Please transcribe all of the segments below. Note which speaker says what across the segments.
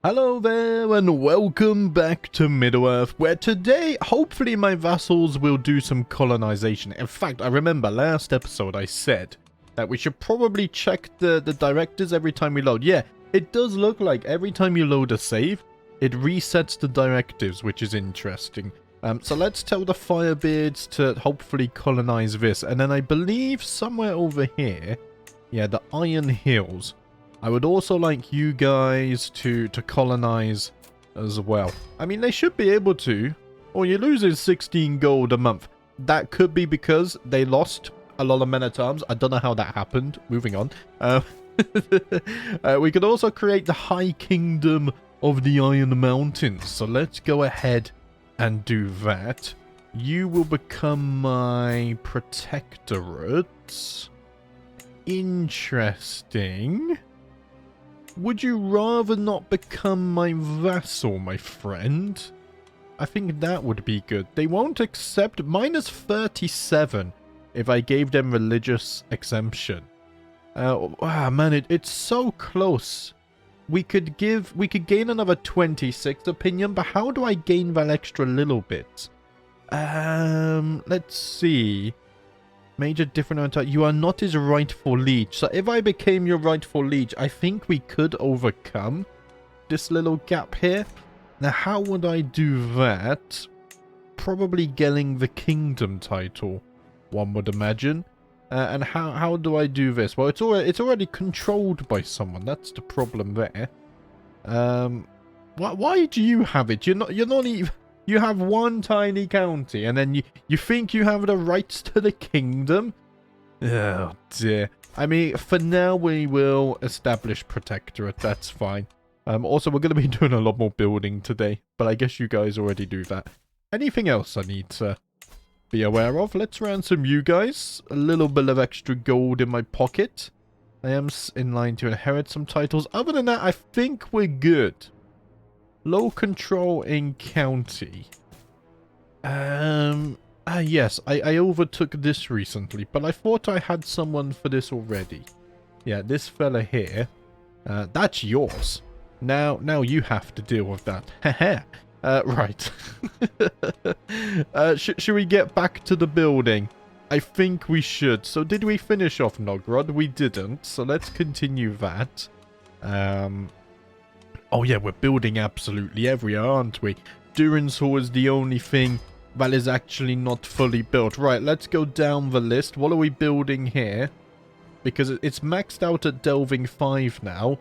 Speaker 1: Hello there and welcome back to Middle-earth, where today hopefully my vassals will do some colonization. In fact, I remember last episode I said that we should probably check the directives every time we load. Yeah, it does look like every time you load a save, it resets the directives, which is interesting. So let's tell the Firebeards to hopefully colonize this, and then I believe somewhere over here, yeah, the Iron Hills. I would also like you guys to colonize as well. I mean, they should be able to. Or you're losing 16 gold a month. That could be because they lost a lot of men-at-arms. I don't know how that happened. Moving on. We could also create the High Kingdom of the Iron Mountains. So let's go ahead and do that. You will become my protectorate. Interesting. Would you rather not become my vassal, my friend? I think that would be good. They won't accept -37 if I gave them religious exemption. Man, it's so close. We could gain another 26 opinion, but how do I gain that extra little bit? Let's see. Major different. You are not his rightful liege. So if I became your rightful liege, I think we could overcome this little gap here. Now, how would I do that? Probably getting the kingdom title, one would imagine. And how do I do this? Well, it's already controlled by someone. That's the problem there. Why do you have it? You're not even. You have one tiny county, and then you think you have the rights to the kingdom? Oh, dear. I mean, for now, we will establish protectorate. That's fine. Also, we're going to be doing a lot more building today, but I guess you guys already do that. Anything else I need to be aware of? Let's ransom you guys. A little bit of extra gold in my pocket. I am in line to inherit some titles. Other than that, I think we're good. Low control in county. Yes, I overtook this recently, but I thought I had someone for this already. Yeah, this fella here. That's yours. Now you have to deal with that. Haha. Right. Should we get back to the building? I think we should. So did we finish off Nogrod? We didn't. So let's continue that. Oh yeah, we're building absolutely everywhere, aren't we? Durin's Hall is the only thing that is actually not fully built. Right, let's go down the list. What are we building here? Because it's maxed out at Delving 5 now.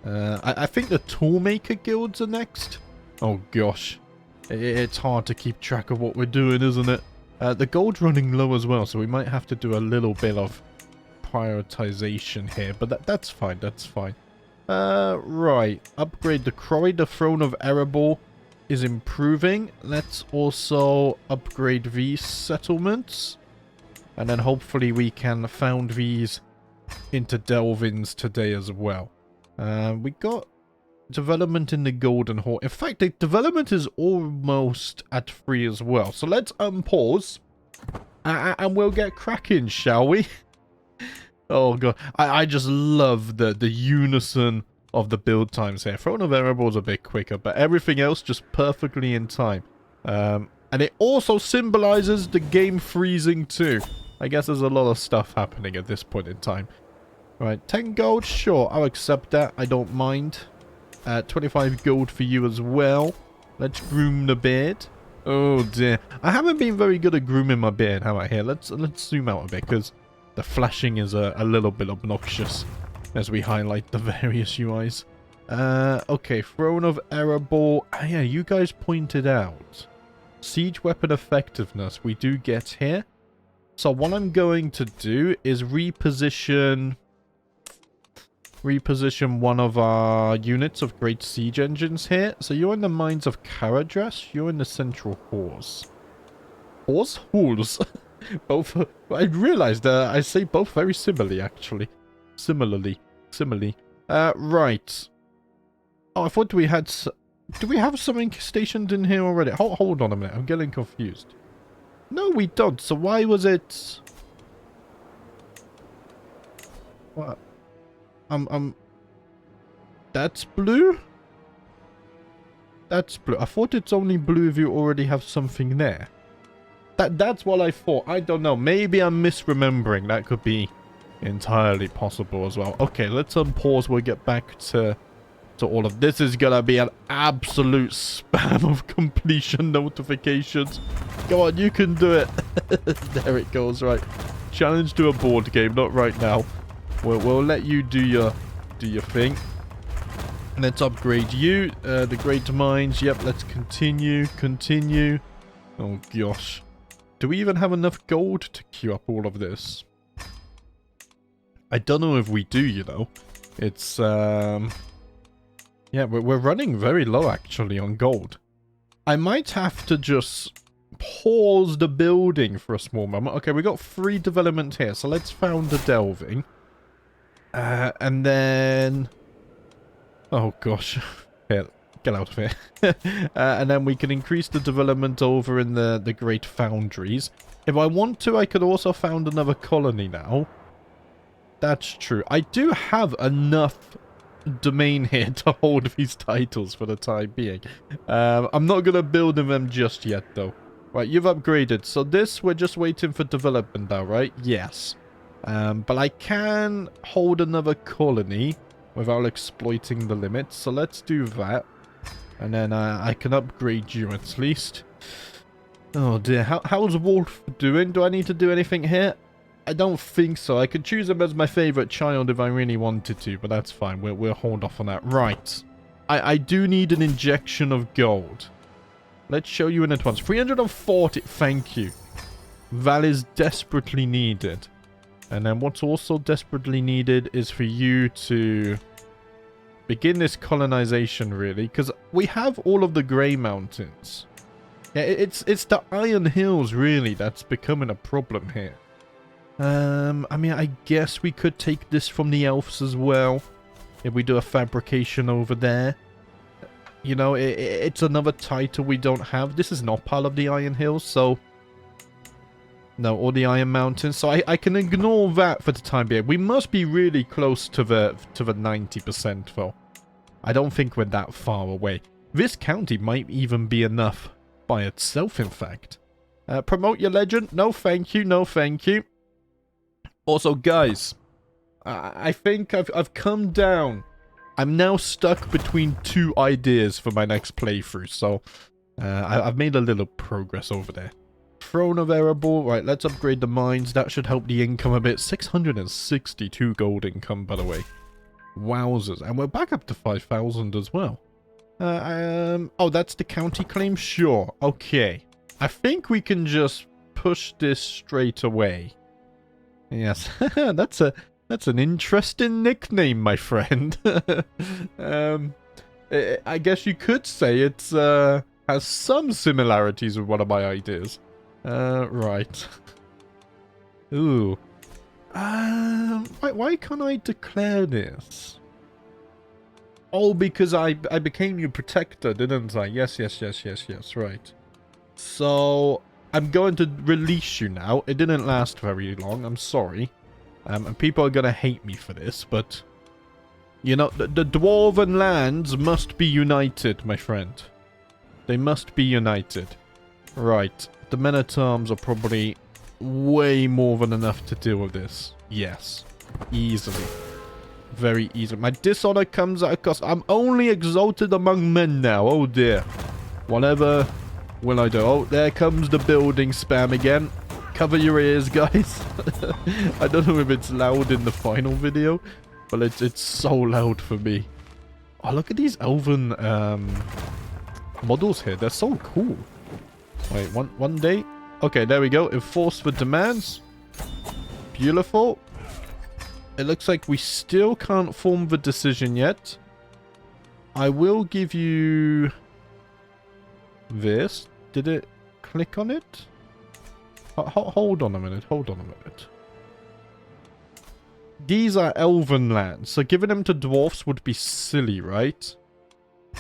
Speaker 1: I think the Toolmaker guilds are next. Oh gosh. It's hard to keep track of what we're doing, isn't it? The gold's running low as well, so we might have to do a little bit of prioritization here. But that's fine, that's fine. Right. Upgrade the quarry. The Throne of Erebor is improving. Let's also upgrade these settlements. And then hopefully we can found these into Delvins today as well. We got development in the Golden Hall. In fact, the development is almost at 3 as well. So let's unpause. And we'll get cracking, shall we? Oh god, I just love the unison of the build times here. Throne of Erebor is a bit quicker, but everything else just perfectly in time. And it also symbolizes the game freezing too. I guess there's a lot of stuff happening at this point in time. Right, 10 gold, sure, I'll accept that. I don't mind. 25 gold for you as well. Let's groom the beard. Oh dear, I haven't been very good at grooming my beard. How about here? Let's zoom out a bit because the flashing is a little bit obnoxious as we highlight the various UIs. Okay, Throne of Erebor. Yeah, you guys pointed out. Siege weapon effectiveness we do get here. So what I'm going to do is reposition one of our units of great siege engines here. So you're in the mines of Karadras. You're in the central halls. Halls? Both. I realized I say both very similarly, actually. Similarly. Right. Oh, I thought we had. Do we have something stationed in here already? Hold on a minute. I'm getting confused. No, we don't. So why was it? What? That's blue? That's blue. I thought it's only blue if you already have something there. That's what I thought. I don't know. Maybe I'm misremembering. That could be entirely possible as well. Okay, let's unpause. We'll get back to all of this. Is gonna be an absolute spam of completion notifications. Go on, you can do it. There it goes. Right, challenge to a board game. Not right now. We'll let you do your thing. Let's upgrade you. The great mines. Yep. Let's continue. Oh gosh. Do we even have enough gold to queue up all of this? I don't know if we do, you know. It's, yeah, we're running very low, actually, on gold. I might have to just pause the building for a small moment. Okay, we got 3 development here, so let's found the delving. And then... Oh, gosh. Here, get out of here. And then we can increase the development over in the Great Foundries. If I want to, I could also found another colony now. That's true. I do have enough domain here to hold these titles for the time being. I'm not going to build them just yet, though. Right, you've upgraded. So this, we're just waiting for development now, right? Yes. But I can hold another colony without exploiting the limits. So let's do that. And then I can upgrade you at least. Oh dear, how's Wolf doing? Do I need to do anything here? I don't think so. I could choose him as my favorite child if I really wanted to, but that's fine. We'll hold off on that. Right. I do need an injection of gold. Let's show you in advance. 340. Thank you. That is desperately needed. And then what's also desperately needed is for you to begin this colonization, really. Because we have all of the Grey Mountains. Yeah, it's the Iron Hills, really, that's becoming a problem here. I mean, I guess we could take this from the elves as well. If we do a fabrication over there. You know, it's another title we don't have. This is not part of the Iron Hills, so... No, or the Iron Mountains. So I can ignore that for the time being. We must be really close to the 90%, though. I don't think we're that far away. This county might even be enough by itself, in fact. Promote your legend? No, thank you. No, thank you. Also, guys, I think I've come down. I'm now stuck between 2 ideas for my next playthrough, so I've made a little progress over there. Throne of Erebor. Right, let's upgrade the mines. That should help the income a bit. 662 gold income, by the way. Wowzers. And we're back up to 5,000 as well. Oh, that's the county claim? Sure. Okay. I think we can just push this straight away. Yes, that's an interesting nickname, my friend. I guess you could say it's has some similarities with one of my ideas. Right. Ooh. Why can't I declare this? Oh, because I became your protector, didn't I? Yes, right. So... I'm going to release you now. It didn't last very long. I'm sorry. And people are going to hate me for this, but... You know, the Dwarven lands must be united, my friend. They must be united. Right. The men-at-arms are probably way more than enough to deal with this. Yes. Easily. Very easily. My dishonor comes at a cost. I'm only exalted among men now. Oh dear. Whatever... will I do? Oh, there comes the building spam again. Cover your ears, guys. I don't know if it's loud in the final video, but it's so loud for me. Oh, look at these elven models here. They're so cool. Wait, one day. Okay, there we go. Enforce the demands. Beautiful. It looks like we still can't form the decision yet. I will give you this. Did it click on it? Hold on a minute. Hold on a minute. These are elven lands, so giving them to dwarfs would be silly, right?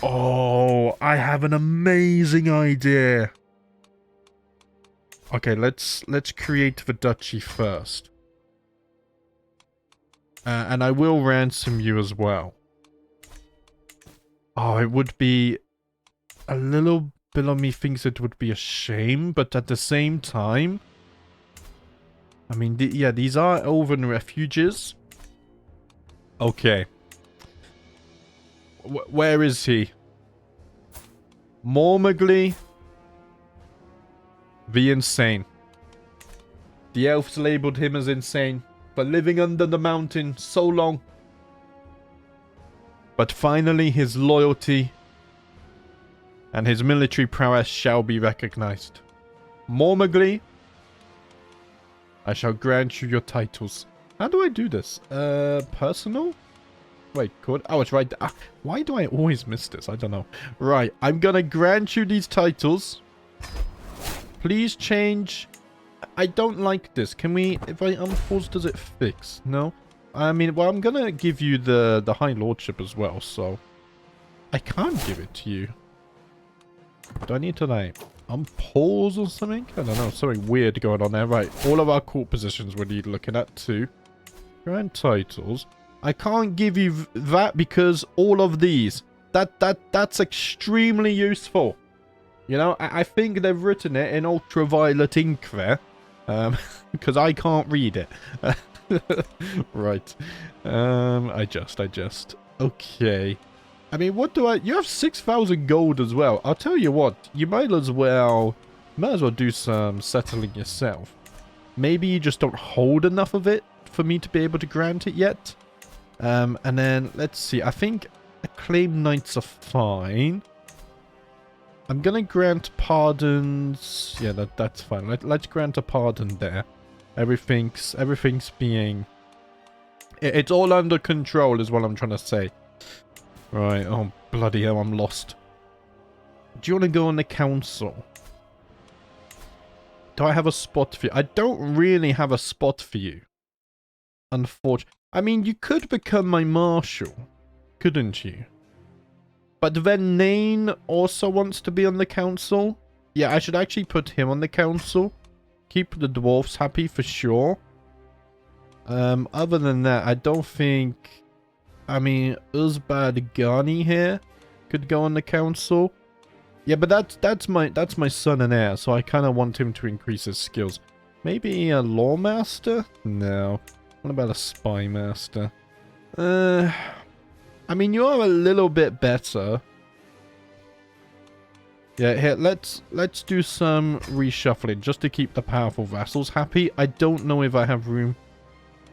Speaker 1: Oh, I have an amazing idea. Okay, let's create the duchy first. And I will ransom you as well. Oh, it would be a little bit of me thinks it would be a shame, but at the same time, I mean, yeah, these are elven refuges. Okay. Where is he? Mormugly. The insane. The elves labeled him as insane for living under the mountain so long. But finally his loyalty and his military prowess shall be recognized. Mormugly, I shall grant you your titles. How do I do this? Personal? Wait, could... Oh, it's right there. Why do I always miss this? I don't know. Right, I'm gonna grant you these titles. Please change... I don't like this. Can we... If I unpause, does it fix? No? I mean, well, I'm gonna give you the High Lordship as well, so... I can't give it to you. Do I need to, like, unpause or something? I don't know. Something weird going on there. Right, all of our court positions we need looking at too. Grand titles. I can't give you that because all of these. That's extremely useful. You know, I think they've written it in ultraviolet ink there. Because I can't read it. Right. I just. Okay. I mean, what do I... You have 6,000 gold as well. I'll tell you what. You might as well do some settling yourself. Maybe you just don't hold enough of it for me to be able to grant it yet. And then, let's see. I think acclaimed knights are fine. I'm gonna grant pardons. Yeah, that's fine. Let's grant a pardon there. Everything's being... It's all under control is what I'm trying to say. Right, oh bloody hell, I'm lost. Do you want to go on the council? Do I have a spot for you? I don't really have a spot for you. Unfortunately. I mean, you could become my marshal, couldn't you? But then Nain also wants to be on the council. Yeah, I should actually put him on the council. Keep the dwarves happy for sure. Other than that, I don't think... I mean, Uzbad Ghani here could go on the council. Yeah, but that's my son and heir, so I kind of want him to increase his skills. Maybe a lawmaster? No. What about a spy master? I mean, you are a little bit better. Yeah, here, let's do some reshuffling just to keep the powerful vassals happy. I don't know if I have room.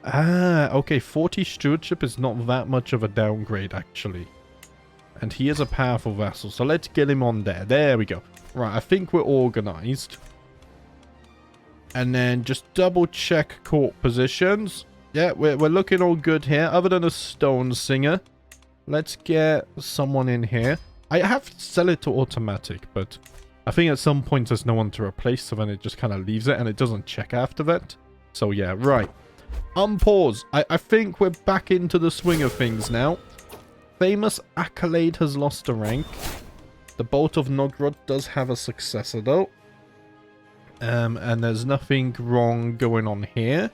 Speaker 1: Ah, okay, 40 stewardship is not that much of a downgrade, actually. And he is a powerful vassal, so let's get him on there. There we go. Right, I think we're organized. And then just double check court positions. Yeah, we're looking all good here, other than a stone singer. Let's get someone in here. I have to sell it to automatic, but I think at some point there's no one to replace, so then it just kind of leaves it and it doesn't check after that. So yeah, right. Unpause. I think we're back into the swing of things now. Famous Accolade has lost a rank. The Bolt of Nogrod does have a successor though. And there's nothing wrong going on here.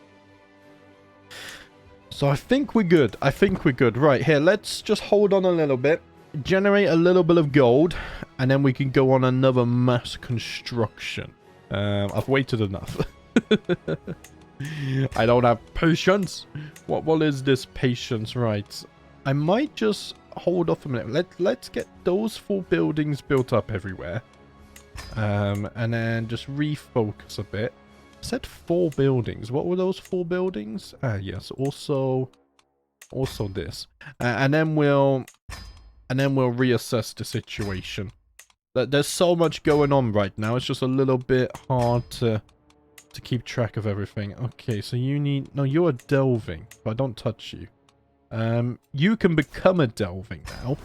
Speaker 1: So I think we're good. Right, here, let's just hold on a little bit. Generate a little bit of gold. And then we can go on another mass construction. I've waited enough. I don't have patience. What is this patience? Right. I might just hold off a minute. Let's get those 4 buildings built up everywhere. And then just refocus a bit. I said 4 buildings. What were those 4 buildings? Ah, yes. Also this. And then we'll reassess the situation. There's so much going on right now. It's just a little bit hard to keep track of everything. Okay, so you need... No, you're delving. But I don't touch you. You can become a delving now.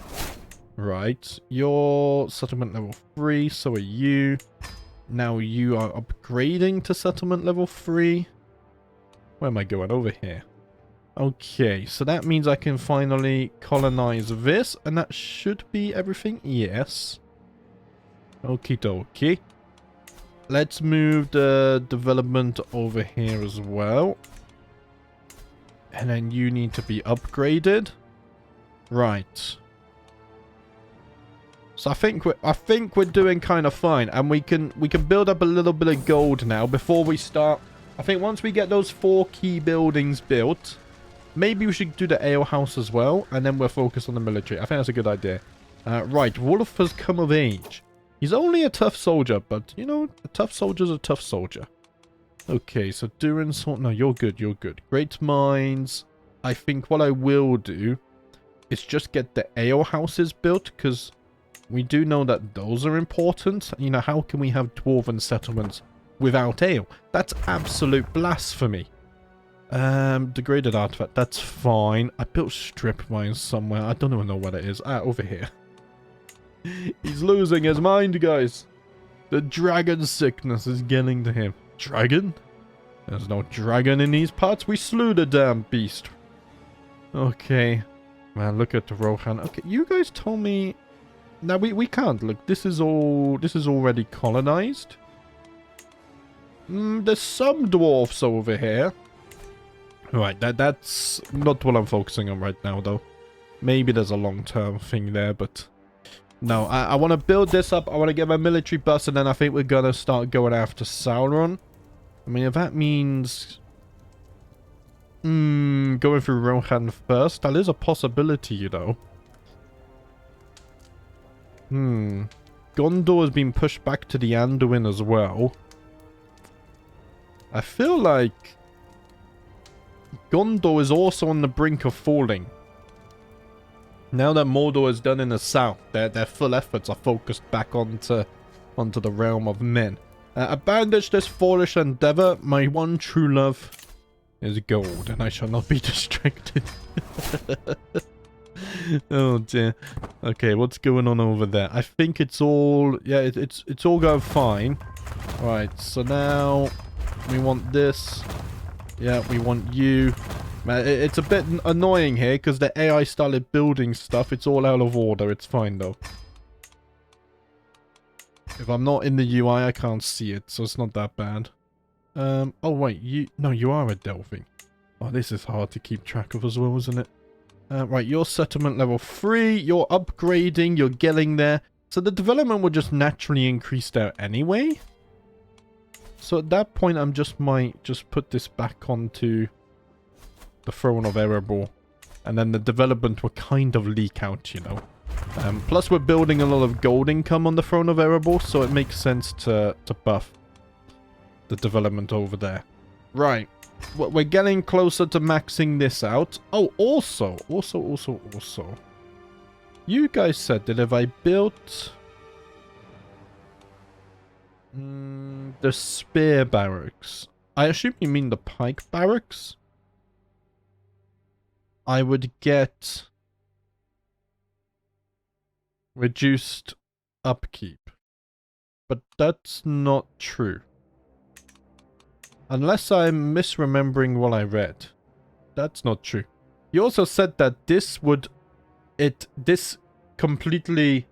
Speaker 1: Right. You're settlement level 3, so are you. Now you are upgrading to settlement level 3. Where am I going? Over here. Okay, so that means I can finally colonize this, and that should be everything. Yes. Okie dokie. Let's move the development over here as well. And then you need to be upgraded. Right. So I think we're doing kind of fine, and we can build up a little bit of gold now before we start. I think once we get those 4 key buildings built, maybe we should do the ale house as well, and then we'll focus on the military. I think that's a good idea. Right, Wolf has come of age. He's only a tough soldier, but you know, a tough soldier's a tough soldier. Okay, so Durin's... No, you're good, you're good. Great minds. I think what I will do is just get the ale houses built, because we do know that those are important. You know, how can we have dwarven settlements without ale? That's absolute blasphemy. Degraded artifact, that's fine. I built strip mines somewhere. I don't even know where it is. Over here. He's losing his mind, guys. The dragon sickness is getting to him. Dragon? There's no dragon in these parts. We slew the damn beast. Okay. Man, look at the Rohan. Okay, you guys told me... Now, we can't. Look, this is already colonized. There's some dwarfs over here. Right, that's not what I'm focusing on right now, though. Maybe there's a long-term thing there, but... No, I want to build this up. I want to get my military bus, and then I think we're going to start going after Sauron. I mean, if that means... going through Rohan first, that is a possibility, you know. Gondor has been pushed back to the Anduin as well. I feel like... Gondor is also on the brink of falling. Now that Mordor is done in the south, their full efforts are focused back onto the realm of men. Abandon this foolish endeavor. My one true love is gold, and I shall not be distracted. Oh dear. Okay, what's going on over there? I think it's all... Yeah, it's all going fine. Right, so now we want this. Yeah, we want you. Man, it's a bit annoying here because the AI started building stuff. It's all out of order. It's fine though. If I'm not in the UI, I can't see it, so it's not that bad. Oh wait, no, you are a delving. Oh, this is hard to keep track of as well, isn't it? Right, you're settlement level 3. You're upgrading. You're getting there. So the development will just naturally increase there anyway. So at that point, might just put this back onto the throne of Erebor, and then the development will kind of leak out, you know. Plus, we're building a lot of gold income on the throne of Erebor, so it makes sense to buff the development over there. Right, we're getting closer to maxing this out. Oh, also, you guys said that if I built the spear barracks, I assume you mean the pike barracks, I would get reduced upkeep. But that's not true. Unless I'm misremembering what I read. That's not true. You also said that this would... This completely...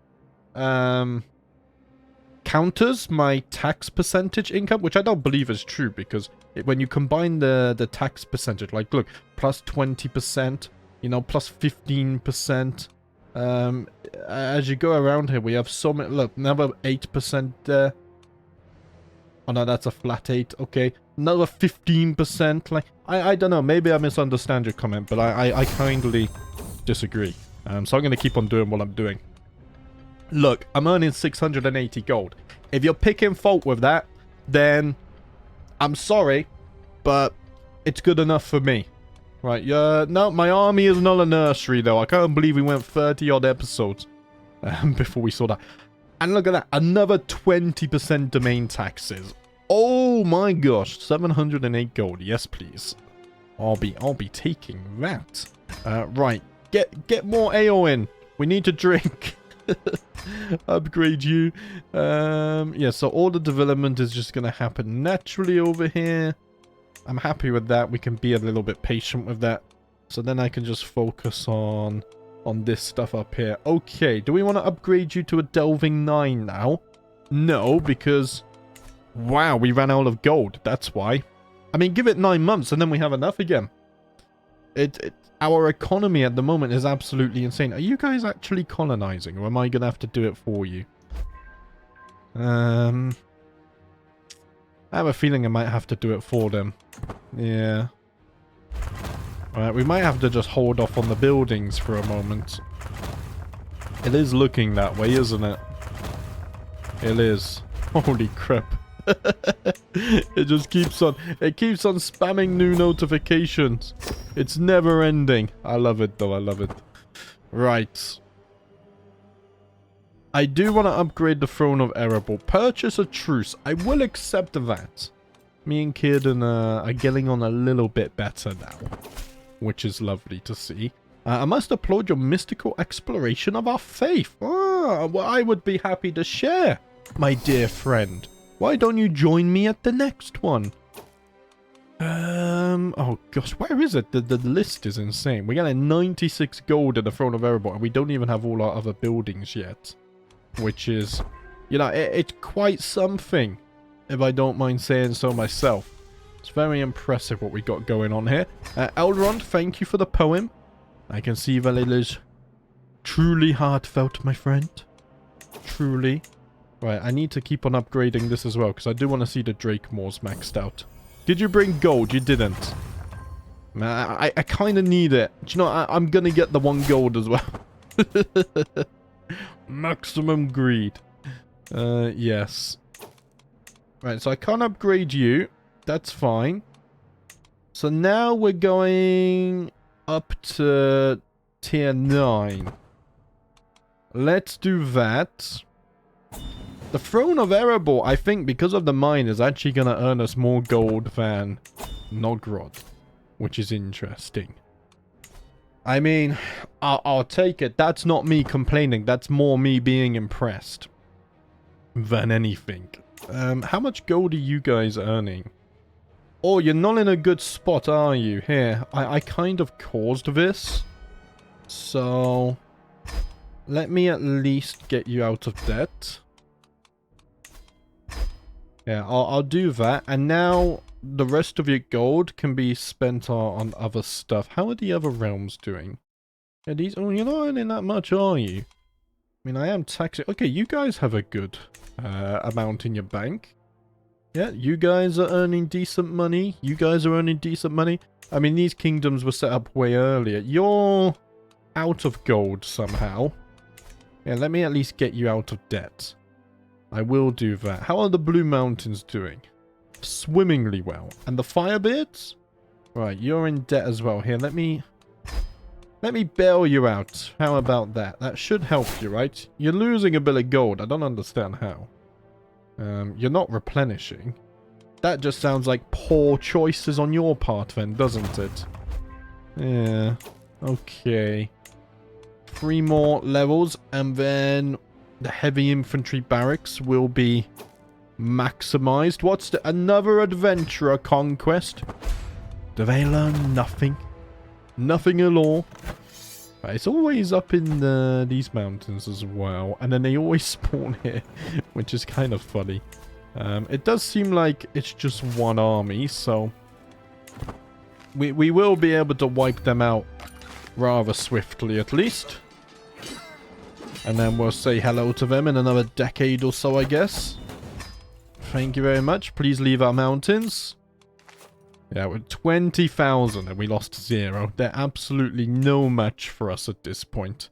Speaker 1: counters my tax percentage income, which I don't believe is true, because when you combine the tax percentage, like look, plus 20%, you know, plus 15%, as you go around here, we have so many, look, another 8% there. Oh no, that's a flat 8, okay, another 15%, like, I don't know, maybe I misunderstand your comment, but I kindly disagree. So I'm going to keep on doing what I'm doing. Look, I'm earning 680 gold. If you're picking fault with that, then I'm sorry, but it's good enough for me. Right, no, my army is not a nursery, though. I can't believe we went 30-odd episodes before we saw that. And look at that, another 20% domain taxes. Oh my gosh, 708 gold. Yes, please. I'll be taking that. Right, get more ale in. We need to drink. Upgrade you. Yeah, so all the development is just going to happen naturally over here. I'm happy with that. We can be a little bit patient with that. So then I can just focus on this stuff up here. Okay, do we want to upgrade you to a Delving 9 now? No, because... Wow, we ran out of gold. That's why. I mean, give it 9 months and then we have enough again. our economy at the moment is absolutely insane. Are you guys actually colonizing, or am I going to have to do it for you? I have a feeling I might have to do it for them. Yeah. Alright, we might have to just hold off on the buildings for a moment. It is looking that way, isn't it? It is. Holy crap. It just keeps on... It keeps on spamming new notifications. It's never ending. I love it, though. I love it. Right. I do want to upgrade the Throne of Erebor. Purchase a truce. I will accept that. Me and Kieran are getting on a little bit better now, which is lovely to see. I must applaud your mystical exploration of our faith. Ah, well, I would be happy to share, my dear friend. Why don't you join me at the next one? Oh gosh, where is it? The list is insane. We're getting 96 gold in the Throne of Erebor, and we don't even have all our other buildings yet. Which is, you know, it's quite something, if I don't mind saying so myself. It's very impressive what we got going on here. Elrond, thank you for the poem. I can see that it is truly heartfelt, my friend. Truly. Right, I need to keep on upgrading this as well, because I do want to see the Drake Moors maxed out. Did you bring gold? You didn't. I kind of need it. Do you know, I'm going to get the 1 gold as well. Maximum greed. Yes. Right, so I can't upgrade you. That's fine. So now we're going up to tier 9. Let's do that. The Throne of Erebor, I think, because of the mine, is actually going to earn us more gold than Nogrod, which is interesting. I mean, I'll take it. That's not me complaining. That's more me being impressed than anything. How much gold are you guys earning? Oh, you're not in a good spot, are you? Here, I kind of caused this. So, let me at least get you out of debt. Yeah, I'll do that. And now the rest of your gold can be spent on other stuff. How are the other realms doing? Yeah, these... Oh, you're not earning that much, are you? I mean, I am taxing... Okay, you guys have a good amount in your bank. Yeah, you guys are earning decent money. You guys are earning decent money. I mean, these kingdoms were set up way earlier. You're out of gold somehow. Yeah, let me at least get you out of debt. I will do that. How are the Blue Mountains doing? Swimmingly well. And the Firebeards? Right, you're in debt as well. Here, let me bail you out. How about that? That should help you, right? You're losing a bit of gold. I don't understand how. You're not replenishing. That just sounds like poor choices on your part then, doesn't it? Yeah. Okay. 3 more levels, and then the heavy infantry barracks will be maximized. What's the... Another adventurer conquest? Do they learn nothing? Nothing at all? Right, it's always up in these mountains as well. And then they always spawn here, which is kind of funny. It does seem like it's just one army, so... We will be able to wipe them out rather swiftly, at least. And then we'll say hello to them in another decade or so, I guess. Thank you very much. Please leave our mountains. Yeah, we're 20,000 and we lost 0. They're absolutely no match for us at this point.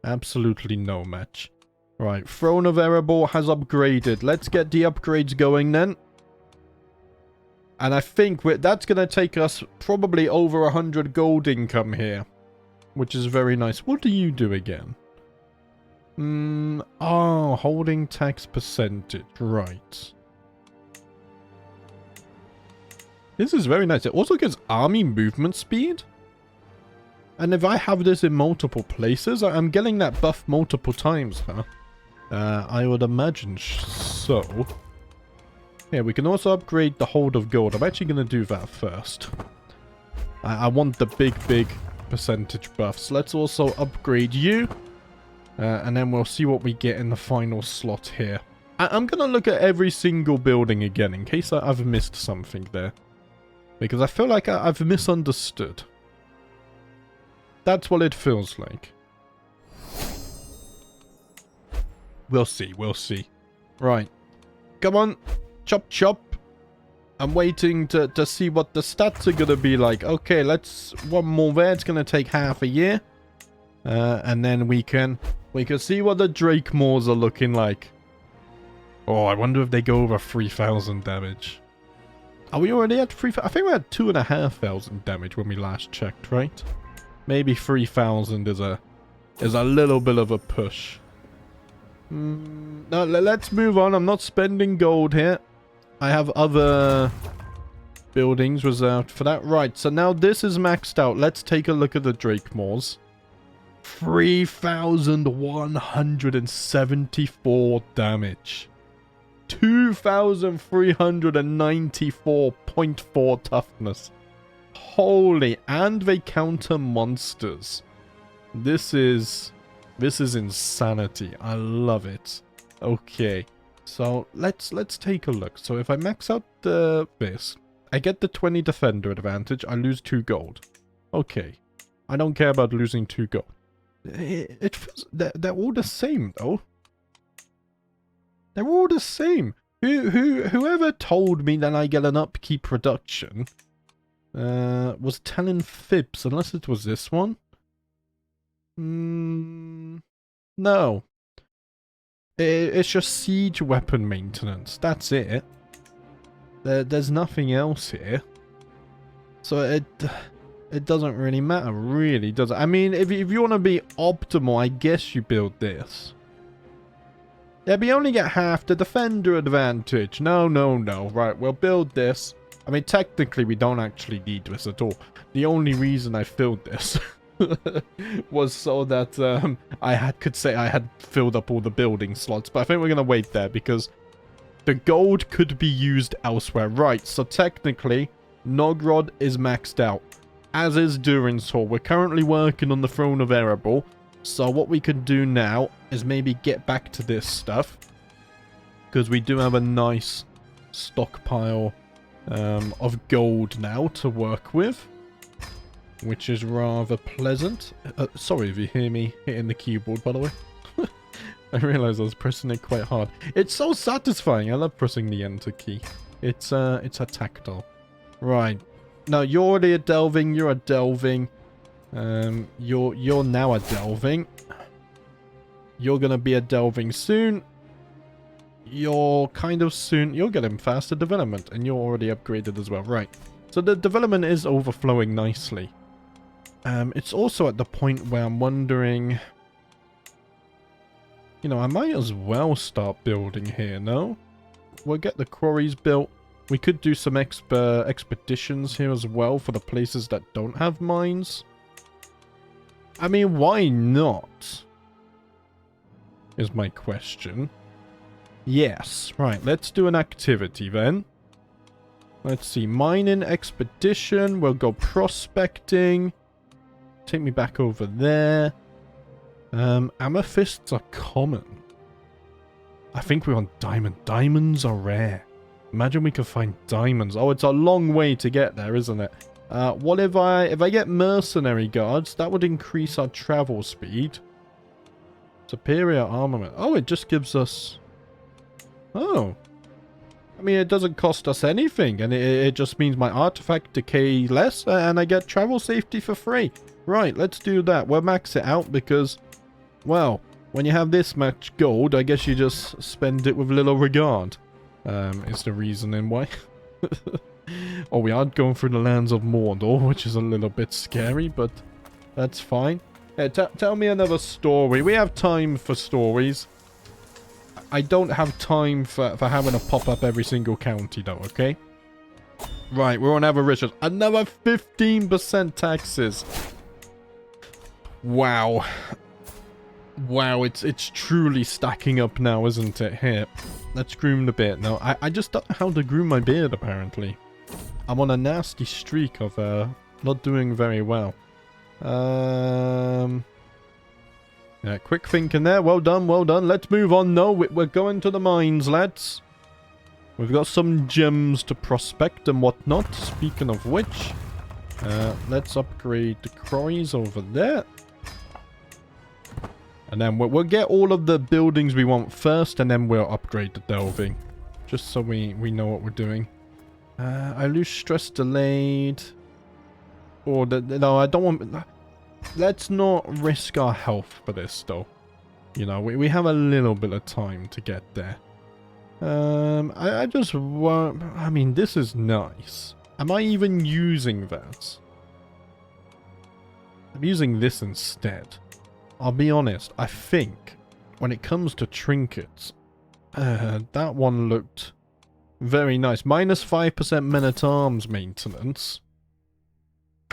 Speaker 1: Absolutely no match. Right, Throne of Erebor has upgraded. Let's get the upgrades going then. And I think that's going to take us probably over 100 gold income here. Which is very nice. What do you do again? Oh, holding tax percentage. Right. This is very nice. It also gives army movement speed. And if I have this in multiple places, I'm getting that buff multiple times, huh? I would imagine so. Yeah, we can also upgrade the hold of gold. I'm actually going to do that first. I want the big percentage buffs. Let's also upgrade you. And then we'll see what we get in the final slot here. I'm going to look at every single building again in case I've missed something there. Because I feel like I've misunderstood. That's what it feels like. We'll see, we'll see. Right. Come on. Chop, chop. I'm waiting to see what the stats are going to be like. Okay, let's... One more there. It's going to take half a year. And then we can see what the Drake Moors are looking like. Oh, I wonder if they go over 3,000 damage. Are we already at 3,000? I think we're at 2,500 damage when we last checked, right? Maybe 3,000 is a little bit of a push. No, let's move on. I'm not spending gold here. I have other buildings reserved for that. Right, so now this is maxed out. Let's take a look at the Drake Moors. 3,174 damage. 2,394.4 toughness. Holy, and they counter monsters. This is insanity. I love it. Okay. So let's take a look. So if I max out this, I get the 20 defender advantage. I lose 2 gold. Okay. I don't care about losing 2 gold. It feels they're all the same though. They're all the same. Whoever told me that I get an upkeep reduction was telling fibs, unless it was this one. No. It's just siege weapon maintenance. That's it. There's nothing else here. So it doesn't really matter, really, does it? I mean, if you want to be optimal, I guess you build this. Yeah, but you only get half the defender advantage. No. Right, we'll build this. I mean, technically, we don't actually need this at all. The only reason I filled this was so that I could say I had filled up all the building slots. But I think we're going to wait there because the gold could be used elsewhere. Right, so technically, Nogrod is maxed out, as is Durin's Hall. We're currently working on the Throne of Erebor. So what we could do now is maybe get back to this stuff, because we do have a nice stockpile of gold now to work with, which is rather pleasant. Sorry if you hear me hitting the keyboard, by the way. I realized I was pressing it quite hard. It's so satisfying. I love pressing the enter key. It's a tactile. Right. Now, you're already a delving. You're a delving. You're now a delving. You're gonna be a delving soon. You're kind of soon. You're getting faster development, and you're already upgraded as well. Right. So the development is overflowing nicely. It's also at the point where I'm wondering, you know, I might as well start building here, no? We'll get the quarries built. We could do some expeditions here as well for the places that don't have mines. I mean, why not? Is my question. Yes. Right, let's do an activity then. Let's see. Mining expedition. We'll go prospecting. Take me back over there. Amethysts are common. I think we're on diamond. Diamonds are rare. Imagine we could find diamonds. Oh, it's a long way to get there, isn't it? What if I get mercenary guards? That would increase our travel speed. Superior armament. Oh, it just gives us... Oh. I mean, it doesn't cost us anything. And it just means my artifact decay less. And I get travel safety for free. Right, let's do that. We'll max it out because... Well, when you have this much gold, I guess you just spend it with little regard. Is the reasoning why. Oh, we are going through the lands of Mordor, which is a little bit scary, but that's fine. Hey, tell me another story. We have time for stories. I don't have time for having to pop up every single county, though, okay? Right, we're on avaricious. Another 15% taxes. Wow. Wow, it's truly stacking up now, isn't it? Here, let's groom the beard. Now, I just don't know how to groom my beard, apparently. I'm on a nasty streak of not doing very well. Yeah, quick thinking there. Well done, well done. Let's move on. No, we're going to the mines, lads. We've got some gems to prospect and whatnot. Speaking of which, Let's upgrade the quarries over there. And then we'll get all of the buildings we want first, and then we'll upgrade the delving. Just so we know what we're doing. I lose stress delayed. Or no, I don't want... Let's not risk our health for this, though. You know, we have a little bit of time to get there. I just want... I mean, this is nice. Am I even using that? I'm using this instead. I'll be honest, I think when it comes to trinkets, that one looked very nice. Minus 5% men-at-arms maintenance.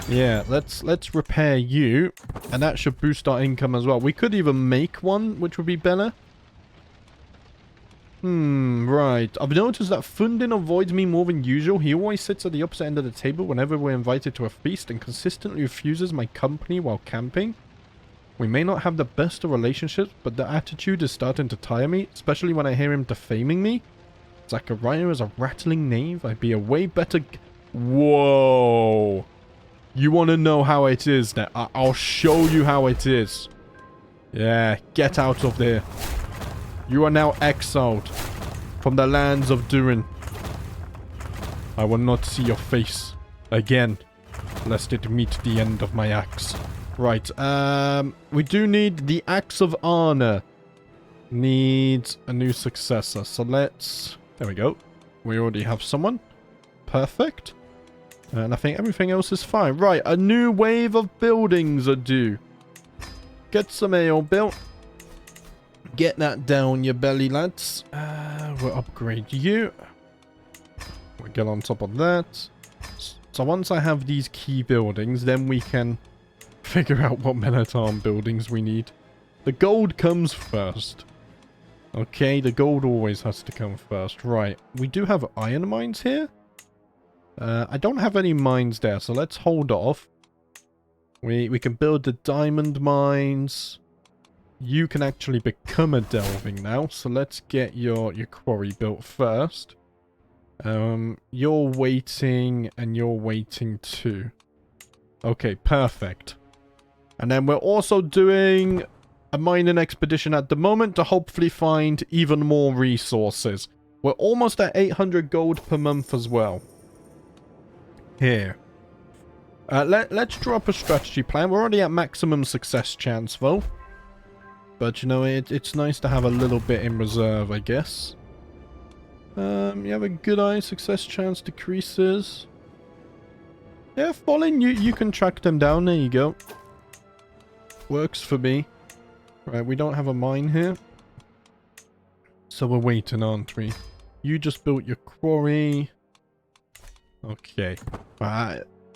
Speaker 1: Yeah, let's repair you, and that should boost our income as well. We could even make one, which would be better. Right. I've noticed that Fundin avoids me more than usual. He always sits at the opposite end of the table whenever we're invited to a feast and consistently refuses my company while camping. We may not have the best of relationships, but the attitude is starting to tire me, especially when I hear him defaming me. Zachariah is a rattling knave. I'd be a way better... Whoa! You want to know how it is now? I'll show you how it is. Yeah, get out of there. You are now exiled from the lands of Durin. I will not see your face again, lest it meet the end of my axe. Right, we do need the Axe of Honor. Needs a new successor, so let's... There we go. We already have someone. Perfect. And I think everything else is fine. Right, a new wave of buildings are due. Get some ale built. Get that down your belly, lads. We'll upgrade you. We'll get on top of that. So once I have these key buildings, then we can figure out what men-at-arm buildings we need. The gold comes first. Okay, the gold always has to come first. Right, we do have iron mines here. I don't have any mines there, so let's hold off. We can build the diamond mines. You can actually become a delving now, so let's get your quarry built first. You're waiting, and you're waiting too. Okay, perfect. And then we're also doing a mining expedition at the moment to hopefully find even more resources. We're almost at 800 gold per month as well. Here. Let's draw up a strategy plan. We're already at maximum success chance, though. But, you know, it's nice to have a little bit in reserve, I guess. You have a good eye. Success chance decreases. Yeah, Fallen, you can track them down. There you go. Works for me. Right, we don't have a mine here. So we're waiting, aren't we? You just built your quarry. Okay.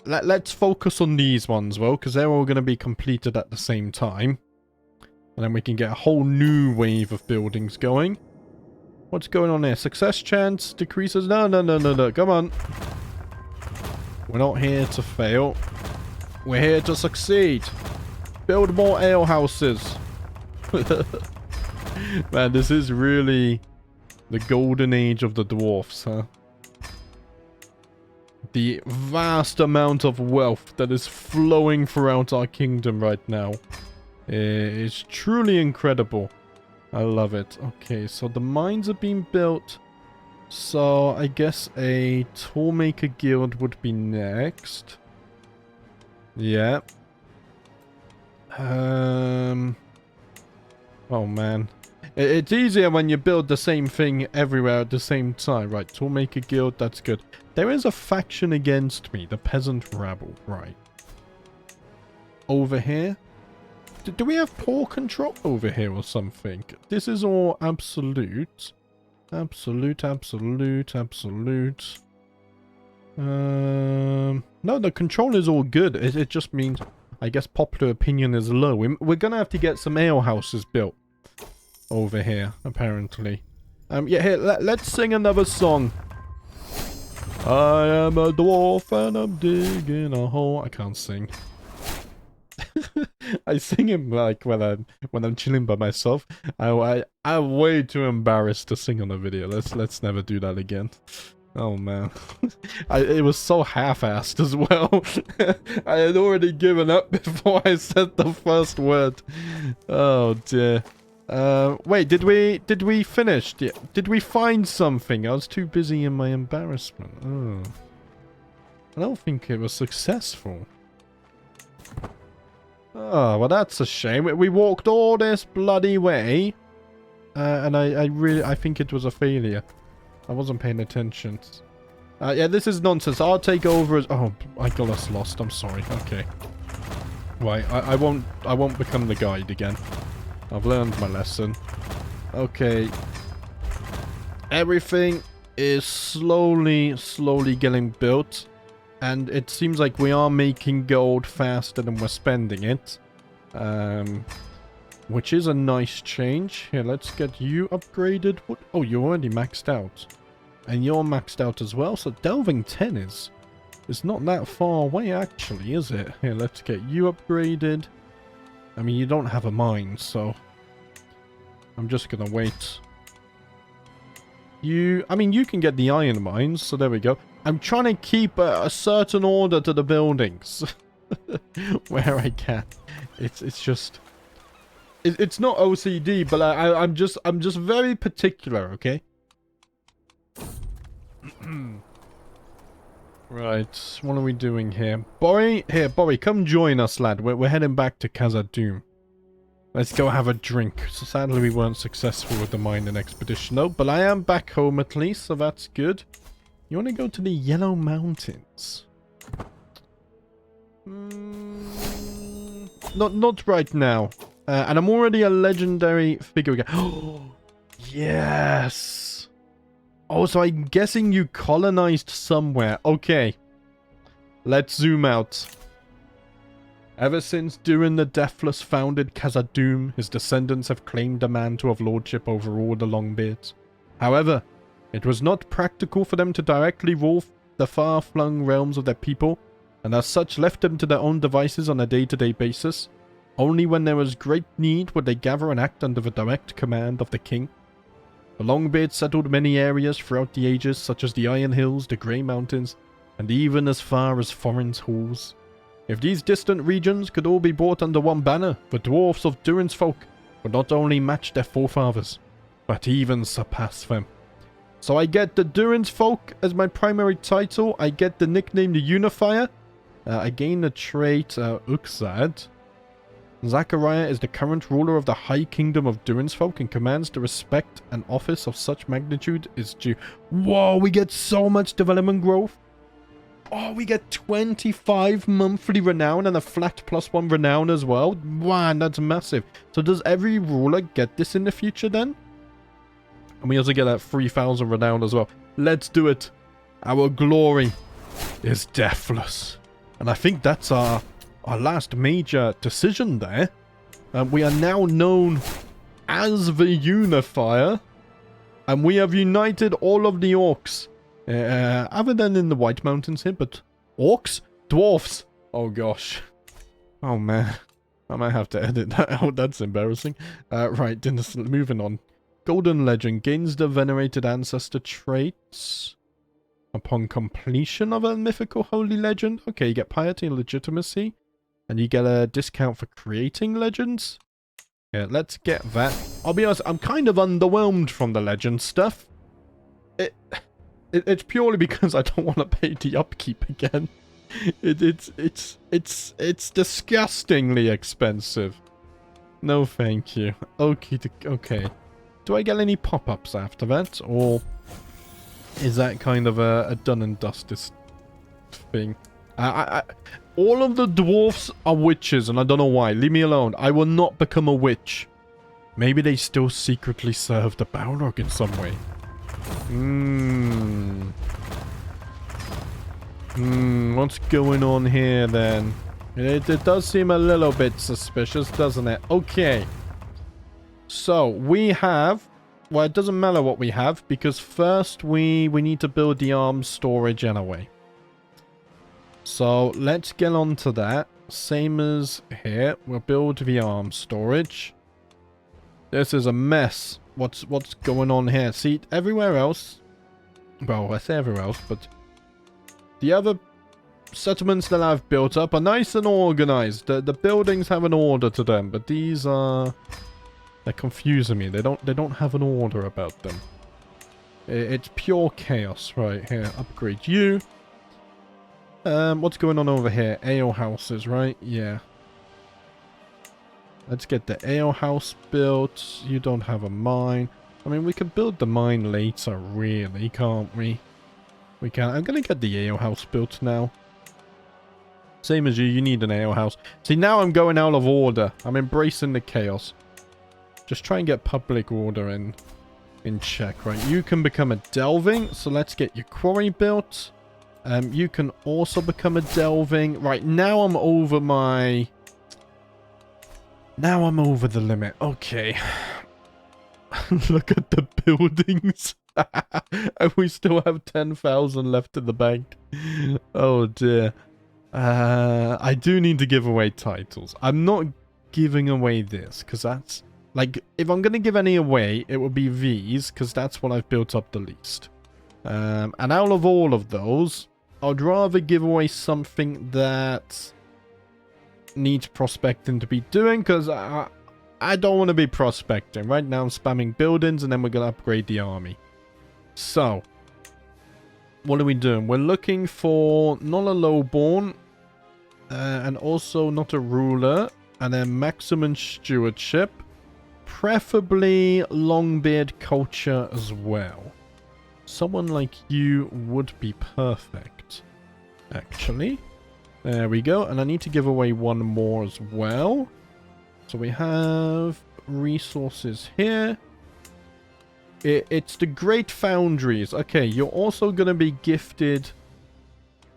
Speaker 1: Let's focus on these ones, well, because they're all going to be completed at the same time. And then we can get a whole new wave of buildings going. What's going on here? Success chance decreases? No. Come on. We're not here to fail. We're here to succeed. Build more ale houses. Man, this is really the golden age of the dwarfs, huh? The vast amount of wealth that is flowing throughout our kingdom right now is truly incredible. I love it. Okay, so the mines are being built. So I guess a toolmaker guild would be next. Yeah. Oh man. It's easier when you build the same thing everywhere at the same time. Right, toolmaker guild, that's good. There is a faction against me, the peasant rabble. Right. Over here. Do we have poor control over here or something? This is all absolute. Absolute. No, the control is all good. It just means, I guess, popular opinion is low. We're gonna have to get some ale houses built over here, apparently. Yeah, here, let's sing another song. I am a dwarf and I'm digging a hole. I can't sing. I sing him like when I'm chilling by myself. I'm way too embarrassed to sing on a video. Let's never do that again. Oh man, it was so half-assed as well. I had already given up before I said the first word. Oh dear. Wait, did we finish? Did we find something? I was too busy in my embarrassment. Oh. I don't think it was successful. Oh, well that's a shame. We walked all this bloody way. And I think it was a failure. I wasn't paying attention. Yeah, this is nonsense. I'll take over as... Oh, I got us lost. I'm sorry. Okay. Right, I won't become the guide again. I've learned my lesson. Okay. Everything is slowly getting built. And it seems like we are making gold faster than we're spending it. Which is a nice change. Here, let's get you upgraded. What? Oh, you're already maxed out. And you're maxed out as well. So Delving 10 is not that far away, actually, is it? Here, let's get you upgraded. I mean, you don't have a mine, so... I'm just gonna wait. I mean, you can get the iron mines, so there we go. I'm trying to keep a certain order to the buildings. Where I can. It's just... It's not OCD, but I'm just very particular, okay? Right, what are we doing here? Borry, come join us, lad. We're heading back to Khazad-dûm. Let's go have a drink. So sadly, we weren't successful with the mining expedition, though. But I am back home at least, so that's good. You want to go to the Yellow Mountains? Not right now. And I'm already a legendary figure again. Oh, yes! Oh, so I'm guessing you colonized somewhere. Okay. Let's zoom out. Ever since Durin the Deathless founded Khazad-dûm, his descendants have claimed a man to have lordship over all the Longbeards. However, it was not practical for them to directly rule the far-flung realms of their people, and as such left them to their own devices on a day-to-day basis. Only when there was great need would they gather and act under the direct command of the king. The Longbeards settled many areas throughout the ages, such as the Iron Hills, the Grey Mountains, and even as far as Foreign's Halls. If these distant regions could all be brought under one banner, the dwarfs of Durin's folk would not only match their forefathers, but even surpass them. So I get the Durin's folk as my primary title, I get the nickname the Unifier, I gain the trait Uxad. Zachariah is the current ruler of the High Kingdom of Durin's folk and commands the respect an office of such magnitude is due. Whoa, we get so much development growth. Oh, we get 25 monthly renown and a flat +1 renown as well. Man, that's massive. So does every ruler get this in the future then? And we also get that 3,000 renown as well. Let's do it. Our glory is deathless. And I think that's our last major decision there. We are now known as the Unifier. And we have united all of the orcs. Other than in the White Mountains here, but orcs? Dwarfs! Oh gosh. Oh man. I might have to edit that out, that's embarrassing. Right, moving on. Golden Legend gains the Venerated Ancestor traits upon completion of a mythical holy legend. Okay, you get Piety and Legitimacy. And you get a discount for creating legends. Yeah, let's get that. I'll be honest, I'm kind of underwhelmed from the legend stuff. It's purely because I don't want to pay the upkeep again. It's disgustingly expensive. No, thank you. Okay. Do I get any pop-ups after that, or is that kind of a done and dusted thing? All of the dwarfs are witches, and I don't know why. Leave me alone. I will not become a witch. Maybe they still secretly serve the Balrog in some way. What's going on here then? It does seem a little bit suspicious, doesn't it? Okay. So, we have... Well, it doesn't matter what we have, because first we need to build the arms storage anyway. So, let's get on to that. Same as here. We'll build the arms storage. This is a mess. What's going on here? See, everywhere else... Well, I say everywhere else, but the other settlements that I've built up are nice and organized. The buildings have an order to them, but these are... They're confusing me. They don't have an order about them. It's pure chaos. Right, here, upgrade you. What's going on over here? Ale houses, right? Yeah. Let's get the ale house built. You don't have a mine. I mean, we could build the mine later, really, can't we? We can. I'm gonna get the ale house built now. Same as you need an ale house. See, now I'm going out of order. I'm embracing the chaos. Just try and get public order in check, right? You can become a delving, so let's get your quarry built. You can also become a delving. Right, now I'm over my... Now I'm over the limit. Okay. Look at the buildings. And we still have 10,000 left in the bank. Oh dear. I do need to give away titles. I'm not giving away this, because that's... Like, if I'm going to give any away, it would be these, because that's what I've built up the least. And out of all of those, I'd rather give away something that needs prospecting to be doing, because I don't want to be prospecting. Right now I'm spamming buildings, and then we're going to upgrade the army. So, what are we doing? We're looking for not a lowborn, and also not a ruler, and then maximum stewardship. Preferably Longbeard culture as well. Someone like you would be perfect, actually. There we go. And I need to give away one more as well. So we have resources here. It's the Great Foundries. Okay, you're also going to be gifted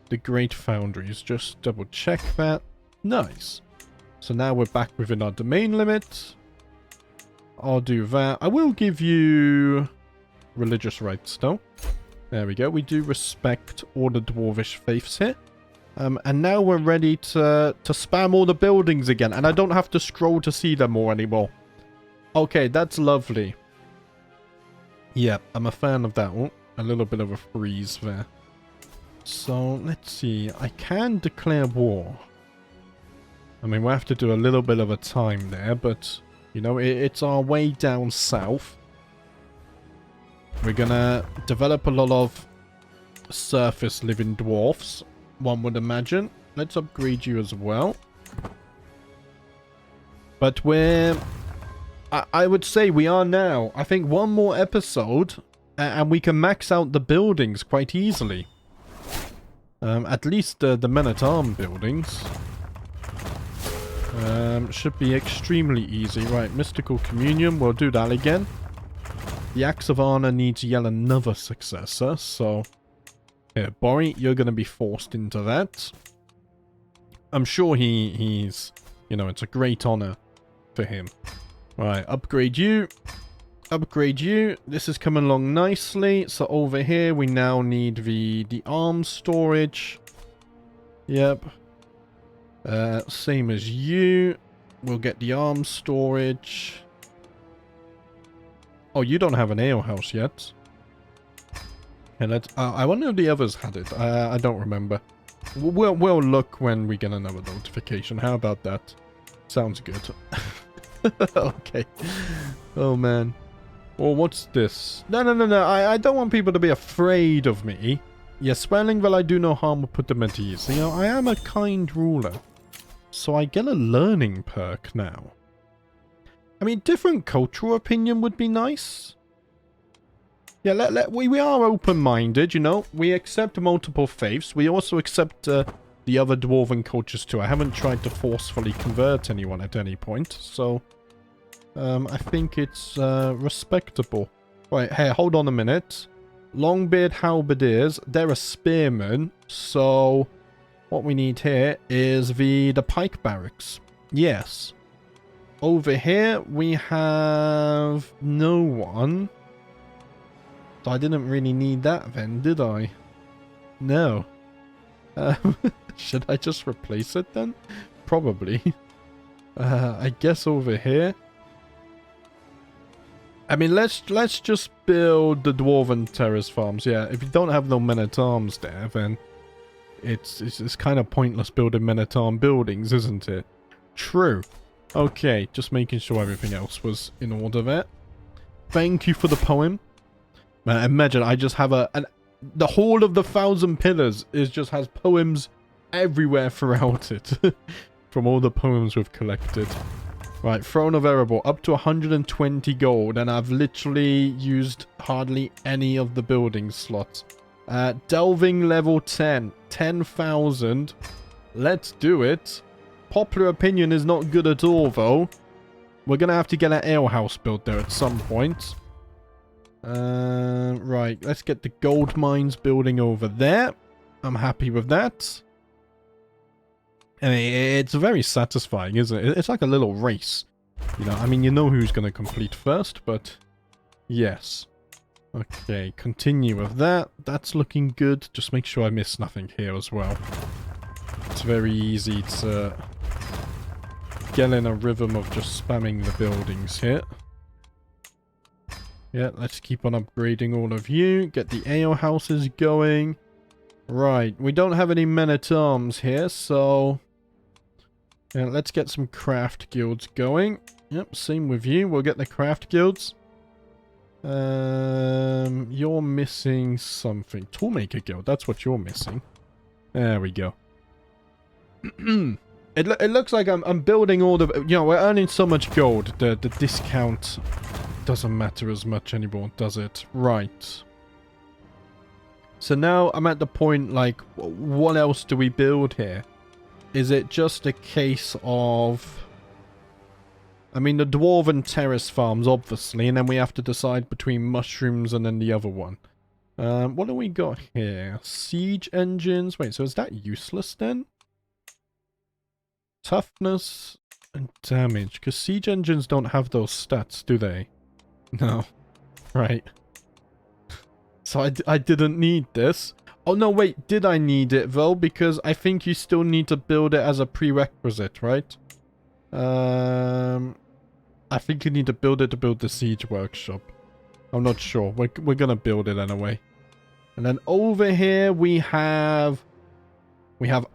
Speaker 1: the Great Foundries. Just double check that. Nice. So now we're back within our domain limit. I'll do that. I will give you religious rights though. There we go. We do respect all the dwarvish faiths here. And now we're ready to spam all the buildings again. And I don't have to scroll to see them all anymore. Okay, that's lovely. Yeah, I'm a fan of that. Oh, a little bit of a freeze there. So, let's see. I can declare war. I mean, we'll have to do a little bit of a time there, but... You know, it's our way down south. We're gonna develop a lot of surface living dwarfs, one would imagine. Let's upgrade you as well. But we're... I would say we are now. I think one more episode, and we can max out the buildings quite easily. At least the men-at-arms buildings. Should be extremely easy. Right, Mystical Communion. We'll do that again. The Axe of Honor needs yet another successor, so... Here, Bori, you're going to be forced into that. I'm sure he's... You know, it's a great honor for him. Right, upgrade you. Upgrade you. This is coming along nicely. So over here, we now need the arms storage. Yep. Same as you. We'll get the arms storage. Oh, you don't have an ale house yet. And let's... I wonder if the others had it. I don't remember. We'll look when we get another notification. How about that? Sounds good. Okay. Oh, man. Well, what's this? No. I don't want people to be afraid of me. Yes, swearing that I do no harm will put them at ease. You know, I am a kind ruler. So I get a learning perk now. I mean, different cultural opinion would be nice. Yeah, we are open-minded, you know. We accept multiple faiths. We also accept the other dwarven cultures too. I haven't tried to forcefully convert anyone at any point. So, I think it's respectable. Right, hey, hold on a minute. Longbeard halberdiers, they're a spearman. So... What we need here is the pike barracks. Yes. Over here, we have no one. So I didn't really need that then, did I? No. Should I just replace it then? Probably. I guess over here. I mean, let's just build the Dwarven terrace farms. Yeah, if you don't have no men-at-arms there, then it's kind of pointless building men-at-arm buildings, isn't it? True. Okay, just making sure everything else was in order there. Thank you for the poem. Imagine I just have the whole of the 1,000 Pillars just has poems everywhere throughout it. From all the poems we've collected. Right, Throne of Erebor, up to 120 gold, and I've literally used hardly any of the building slots. Delving level 10, 10,000. Let's do it. Popular opinion is not good at all, though. We're going to have to get an alehouse built there at some point. Right, let's get the gold mines building over there. I'm happy with that. I mean, it's very satisfying, isn't it? It's like a little race. You know, I mean, you know who's going to complete first, but yes. Okay, continue with that. That's looking good. Just make sure I miss nothing here as well. It's very easy to get in a rhythm of just spamming the buildings here. Yeah, let's keep on upgrading all of you. Get the ale houses going. Right, we don't have any men-at-arms here, so... yeah, let's get some craft guilds going. Yep, same with you. We'll get the craft guilds. You're missing something. Toolmaker guild, that's what you're missing. There we go. It looks like I'm building all the... you know, we're earning so much gold. The discount doesn't matter as much anymore, does it? Right. So now I'm at the point, like, what else do we build here? Is it just a case of... I mean, the Dwarven terrace farms, obviously, and then we have to decide between mushrooms and then the other one. What do we got here? Siege engines. Wait, so is that useless then? Toughness and damage. Because siege engines don't have those stats, do they? No. Right. So I didn't need this. Oh, no, wait. Did I need it, though? Because I think you still need to build it as a prerequisite, right? I think you need to build it to build the siege workshop. I'm not sure. We're gonna build it anyway. And then over here we have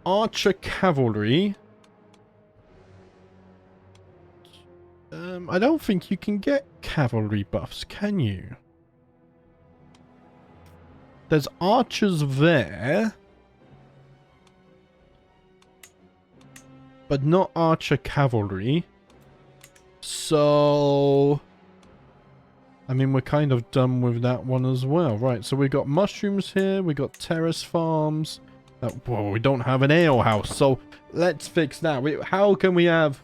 Speaker 1: archer cavalry. I don't think you can get cavalry buffs, can you? There's archers there. But not archer cavalry. So... I mean, we're kind of done with that one as well. Right, so we've got mushrooms here. We got terrace farms. Well, we don't have an ale house, so let's fix that. How can we have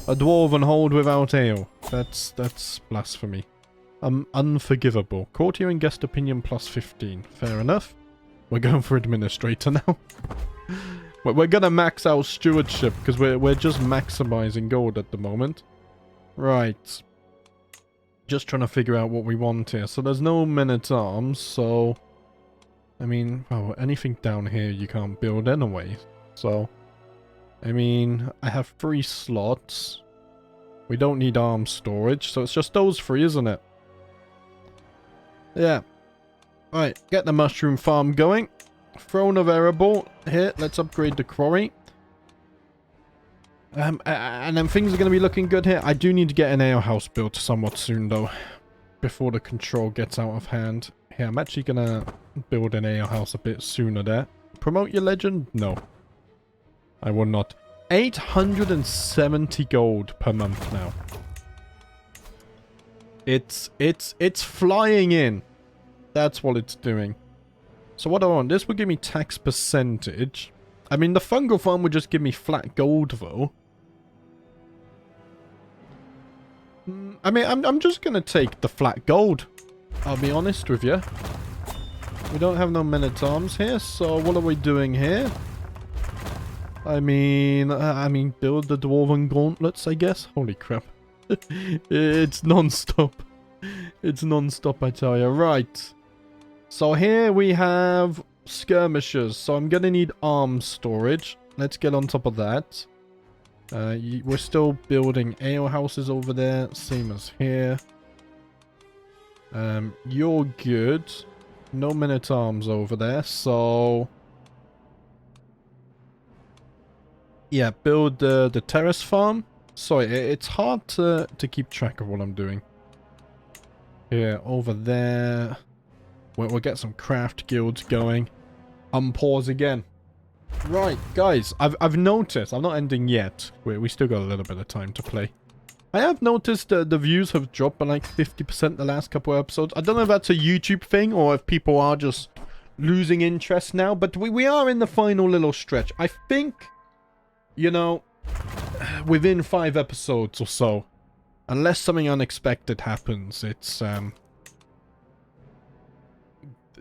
Speaker 1: a dwarven hold without ale? That's blasphemy. Unforgivable. Courtier and guest opinion plus 15. Fair enough. We're going for administrator now. We're gonna max out stewardship because we're just maximizing gold at the moment. Right. Just trying to figure out what we want here. So there's no men-at-arms, so... I mean, well, anything down here you can't build anyway. So, I mean, I have 3 slots. We don't need arms storage, so it's just those 3, isn't it? Yeah. Right, get the mushroom farm going. Throne of Erebor. Here, let's upgrade the quarry. And then things are going to be looking good here. I do need to get an ale house built somewhat soon, though. Before the control gets out of hand. Here, I'm actually going to build an ale house a bit sooner there. Promote your legend? No. I will not. 870 gold per month now. It's flying in. That's what it's doing. So what do I want? This would give me tax percentage. I mean, the fungal farm would just give me flat gold, though. I mean, I'm just going to take the flat gold. I'll be honest with you. We don't have no men-at-arms here, so what are we doing here? I mean, build the dwarven gauntlets, I guess. Holy crap. It's non-stop. It's non-stop, I tell you. Right. So here we have skirmishers. So I'm going to need arms storage. Let's get on top of that. We're still building ale houses over there. Same as here. You're good. No men-at-arms over there, so... Yeah, build the terrace farm. Sorry, it's hard to keep track of what I'm doing. Yeah, over there. We'll get some craft guilds going. Unpause again. Right, guys, I've noticed, I'm not ending yet. We still got a little bit of time to play. I have noticed the views have dropped by like 50% the last couple of episodes. I don't know if that's a YouTube thing or if people are just losing interest now, but we are in the final little stretch. I think, you know, within 5 episodes or so, unless something unexpected happens, it's,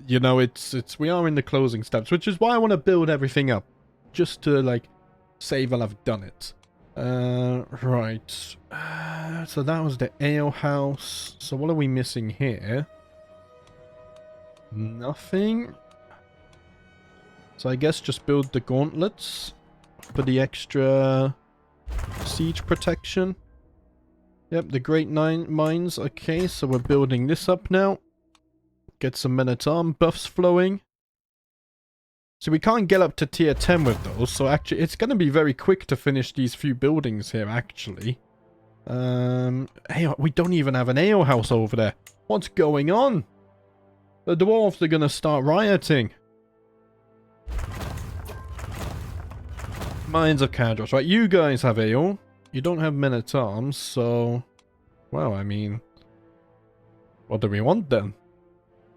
Speaker 1: you know, we are in the closing steps, which is why I want to build everything up. Just to, like, say that I've done it. Right. So that was the ale house. So what are we missing here? Nothing. So I guess just build the gauntlets for the extra siege protection. Yep, the Great Mines. Okay, so we're building this up now. Get some men-at-arm buffs flowing. So we can't get up to tier 10 with those, so actually it's going to be very quick to finish these few buildings here, actually. Hey, we don't even have an ale house over there. What's going on? The dwarves are going to start rioting. Mines of Cadros. Right, you guys have ale. You don't have men-at-arms, so... Well, I mean... What do we want then?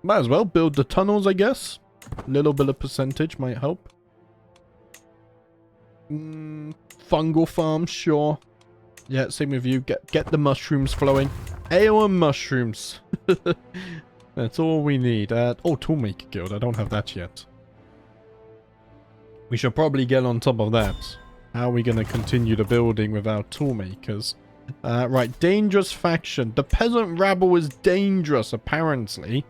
Speaker 1: Might as well build the tunnels, I guess. A little bit of percentage might help. Fungal farm, sure. Yeah, same with you. Get the mushrooms flowing. Ale and mushrooms. That's all we need. Oh, Toolmaker Guild. I don't have that yet. We should probably get on top of that. How are we going to continue the building without toolmakers? Right, dangerous faction. The peasant rabble is dangerous, apparently.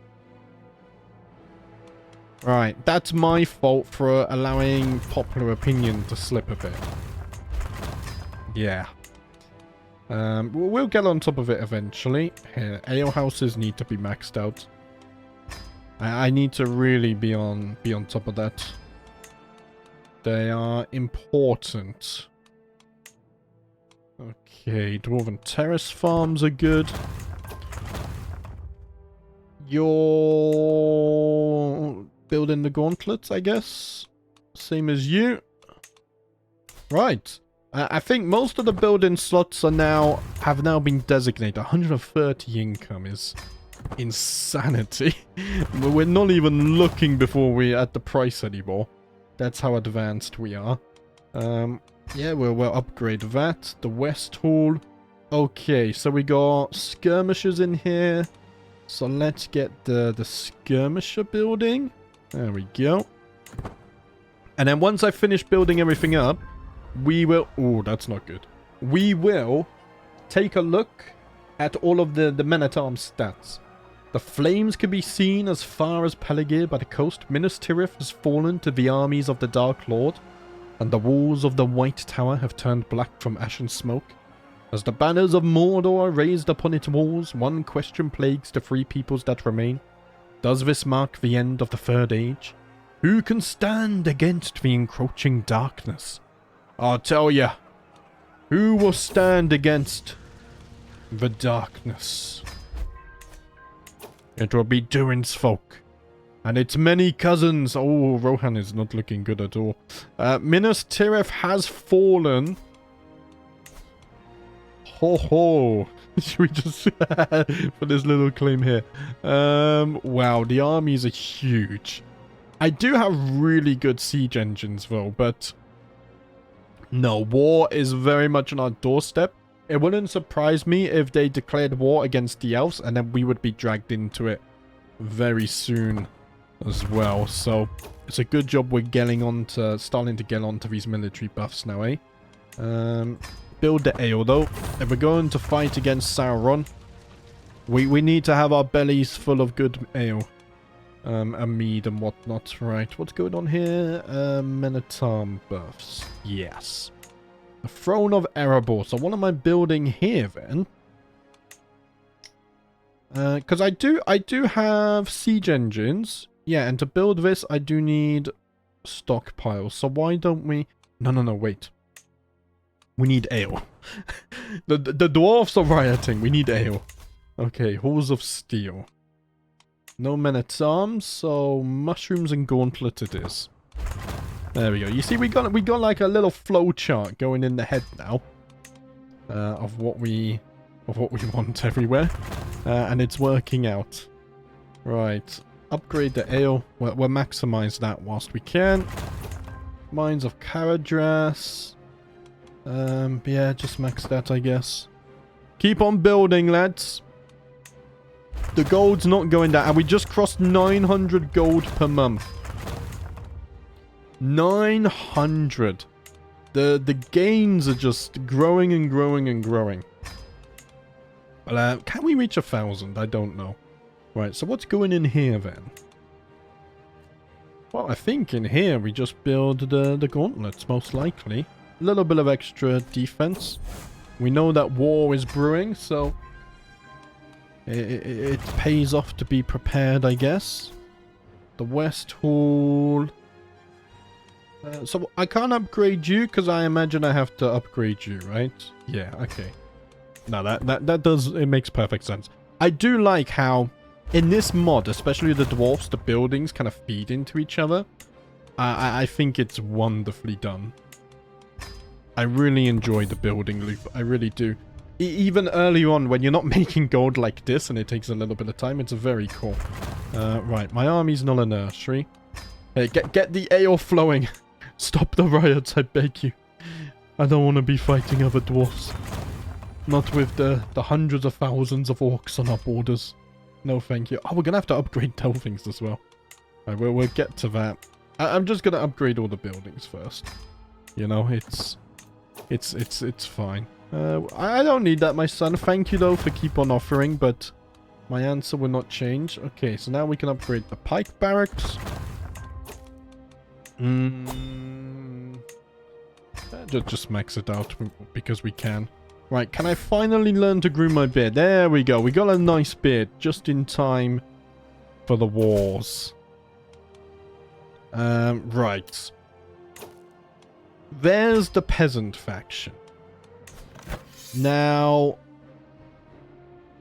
Speaker 1: Right, that's my fault for allowing popular opinion to slip a bit. Yeah. We'll get on top of it eventually. Here, ale houses need to be maxed out. I need to really be on top of that. They are important. Okay, Dwarven Terrace farms are good. You're building the gauntlets, I guess. Same as you. Right. I think most of the building slots have now been designated. 130 income is insanity. We're not even looking before we're at the price anymore. That's how advanced we are. Yeah, we'll upgrade that. The West Hall. Okay, so we got skirmishers in here. So let's get the skirmisher building. There we go. And then once I finish building everything up, we will... Oh, that's not good. We will take a look at all of the men-at-arms stats. The flames can be seen as far as Peligir by the coast. Minas Tirith has fallen to the armies of the Dark Lord, and the walls of the White Tower have turned black from ash and smoke. As the banners of Mordor are raised upon its walls, one question plagues the free peoples that remain. Does this mark the end of the Third Age? Who can stand against the encroaching darkness? I'll tell ya. Who will stand against the darkness? It will be Durin's folk. And its many cousins. Oh, Rohan is not looking good at all. Minas Tirith has fallen. Ho ho. Should we just put this little claim here? Wow, the armies are huge. I do have really good siege engines though, but no, war is very much on our doorstep. It wouldn't surprise me if they declared war against the elves and then we would be dragged into it very soon as well. So it's a good job we're starting to get onto these military buffs now, eh? Build the ale though. If we're going to fight against Sauron, we need to have our bellies full of good ale. And mead and whatnot. Right, what's going on here? Men-at-arm buffs. Yes. The Throne of Erebor. So what am I building here then? Because I do have siege engines. Yeah, and to build this, I do need stockpiles. So why don't we... No, wait. We need ale. the dwarves are rioting. We need ale. Okay, halls of steel. No men-at-arms, so mushrooms and gauntlet it is. There we go. You see, we got like a little flow chart going in the head now. Of what we want everywhere. And it's working out. Right. Upgrade the ale. We'll maximize that whilst we can. Mines of Karadras. Yeah, just max that, I guess. Keep on building, lads. The gold's not going down. And we just crossed 900 gold per month. 900. The gains are just growing and growing and growing. Can we reach 1,000? I don't know. Right, so what's going in here then? Well, I think in here we just build the gauntlets, most likely. A little bit of extra defense. We know that war is brewing, so it pays off to be prepared, I guess. The West Hall. So I can't upgrade you because I imagine I have to upgrade you, right? Yeah, okay. No, that does, it makes perfect sense. I do like how in this mod, especially the dwarfs, the buildings kind of feed into each other. I think it's wonderfully done. I really enjoy the building loop. I really do. Even early on, when you're not making gold like this, and it takes a little bit of time, it's very cool. Right, my army's not a nursery. Hey, get the ale flowing. Stop the riots, I beg you. I don't want to be fighting other dwarfs. Not with the hundreds of thousands of orcs on our borders. No, thank you. Oh, we're going to have to upgrade delphings as well. Right, we'll get to that. I'm just going to upgrade all the buildings first. You know, it's fine. I don't need that, my son. Thank you, though, for keep on offering, but my answer will not change. Okay, so now we can upgrade the pike barracks. Just max it out because we can. Right, can I finally learn to groom my beard? There we go. We got a nice beard just in time for the wars. Right. There's the peasant faction. Now,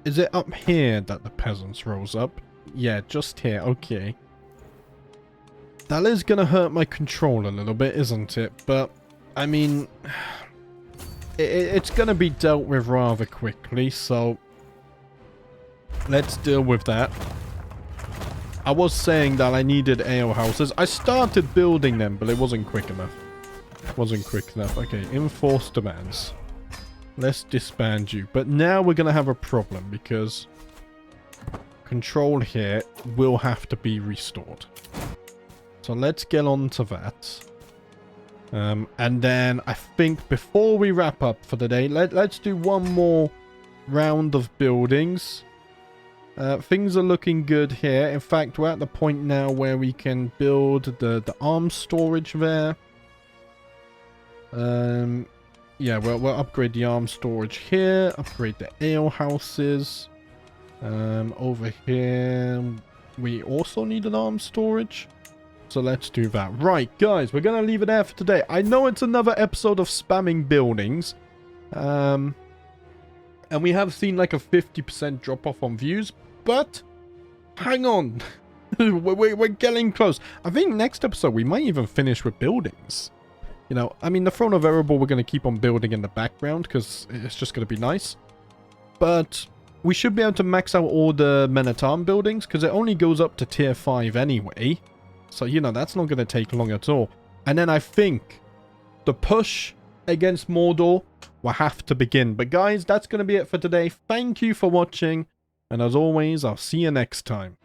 Speaker 1: is it up here that the peasants rose up? Yeah, just here. Okay. That is going to hurt my control a little bit, isn't it? But, I mean, it's going to be dealt with rather quickly, so let's deal with that. I was saying that I needed ale houses. I started building them, but it wasn't quick enough. Okay, enforce demands. Let's disband you. But now we're going to have a problem because control here will have to be restored. So let's get on to that. And then I think before we wrap up for the day, let's do one more round of buildings. Things are looking good here. In fact, we're at the point now where we can build the arms storage there. Yeah, we'll upgrade the arms storage here. Upgrade the ale houses. Over here, we also need an arms storage. So let's do that. Right, guys, we're going to leave it there for today. I know it's another episode of spamming buildings. And we have seen like a 50% drop off on views. But hang on. we're getting close. I think next episode we might even finish with buildings. You know, I mean, the Throne of Erebor we're going to keep on building in the background because it's just going to be nice. But we should be able to max out all the men-at-arms buildings because it only goes up to tier 5 anyway. So, you know, that's not going to take long at all. And then I think the push against Mordor will have to begin. But guys, that's going to be it for today. Thank you for watching. And as always, I'll see you next time.